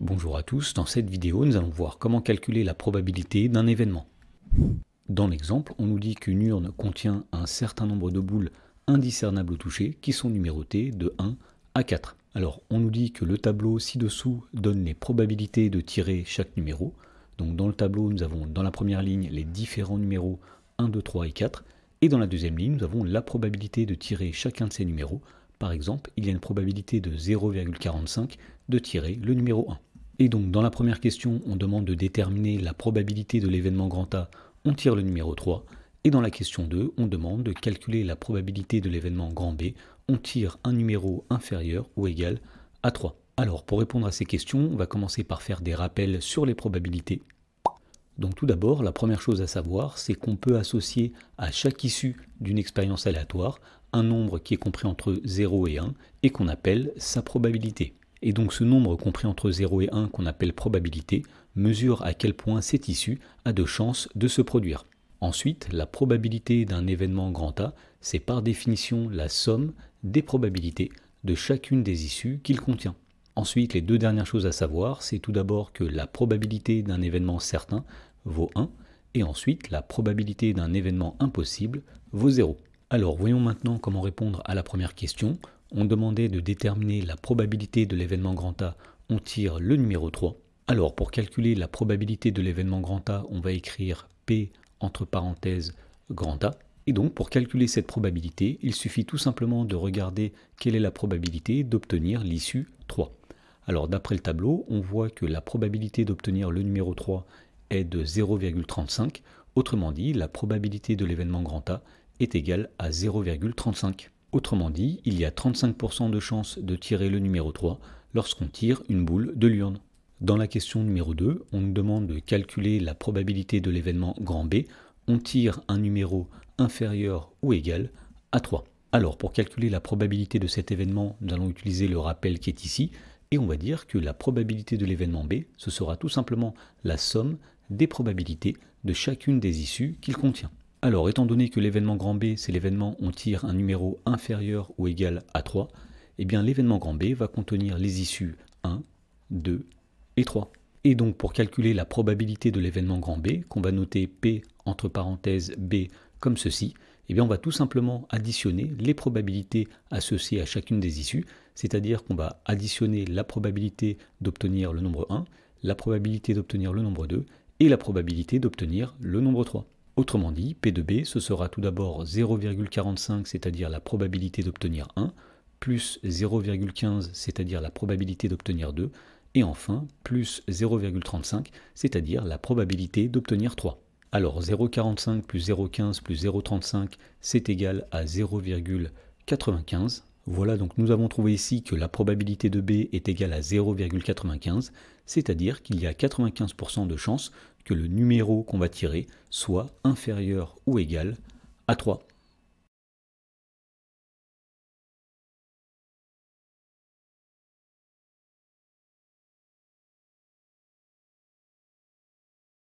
Bonjour à tous, dans cette vidéo nous allons voir comment calculer la probabilité d'un événement. Dans l'exemple, on nous dit qu'une urne contient un certain nombre de boules indiscernables au toucher qui sont numérotées de 1 à 4. Alors on nous dit que le tableau ci-dessous donne les probabilités de tirer chaque numéro. Donc dans le tableau nous avons dans la première ligne les différents numéros 1, 2, 3 et 4. Et dans la deuxième ligne nous avons la probabilité de tirer chacun de ces numéros. Par exemple, il y a une probabilité de 0,45 de tirer le numéro 1. Et donc dans la première question, on demande de déterminer la probabilité de l'événement grand A, on tire le numéro 3. Et dans la question 2, on demande de calculer la probabilité de l'événement grand B, on tire un numéro inférieur ou égal à 3. Alors pour répondre à ces questions, on va commencer par faire des rappels sur les probabilités. Donc tout d'abord, la première chose à savoir, c'est qu'on peut associer à chaque issue d'une expérience aléatoire un nombre qui est compris entre 0 et 1 et qu'on appelle sa probabilité. Et donc ce nombre compris entre 0 et 1 qu'on appelle probabilité mesure à quel point cette issue a de chances de se produire. Ensuite, la probabilité d'un événement grand A, c'est par définition la somme des probabilités de chacune des issues qu'il contient. Ensuite, les deux dernières choses à savoir, c'est tout d'abord que la probabilité d'un événement certain vaut 1, et ensuite la probabilité d'un événement impossible vaut 0. Alors voyons maintenant comment répondre à la première question. On demandait de déterminer la probabilité de l'événement grand A, on tire le numéro 3. Alors pour calculer la probabilité de l'événement grand A, on va écrire P entre parenthèses grand A. Et donc pour calculer cette probabilité, il suffit tout simplement de regarder quelle est la probabilité d'obtenir l'issue 3. Alors d'après le tableau, on voit que la probabilité d'obtenir le numéro 3 est de 0,35. Autrement dit, la probabilité de l'événement grand A est égale à 0,35. Autrement dit, il y a 35% de chance de tirer le numéro 3 lorsqu'on tire une boule de l'urne. Dans la question numéro 2, on nous demande de calculer la probabilité de l'événement grand B. On tire un numéro inférieur ou égal à 3. Alors pour calculer la probabilité de cet événement, nous allons utiliser le rappel qui est ici, et on va dire que la probabilité de l'événement B, ce sera tout simplement la somme des probabilités de chacune des issues qu'il contient. Alors, étant donné que l'événement grand B, c'est l'événement on tire un numéro inférieur ou égal à 3, eh bien l'événement grand B va contenir les issues 1, 2 et 3. Et donc pour calculer la probabilité de l'événement grand B, qu'on va noter P entre parenthèses B comme ceci, eh bien on va tout simplement additionner les probabilités associées à chacune des issues, c'est-à-dire qu'on va additionner la probabilité d'obtenir le nombre 1, la probabilité d'obtenir le nombre 2 et la probabilité d'obtenir le nombre 3. Autrement dit, P de B, ce sera tout d'abord 0,45, c'est-à-dire la probabilité d'obtenir 1, plus 0,15, c'est-à-dire la probabilité d'obtenir 2, et enfin, plus 0,35, c'est-à-dire la probabilité d'obtenir 3. Alors 0,45 plus 0,15 plus 0,35, c'est égal à 0,95. Voilà, donc nous avons trouvé ici que la probabilité de B est égale à 0,95, c'est-à-dire qu'il y a 95% de chances que le numéro qu'on va tirer soit inférieur ou égal à 3.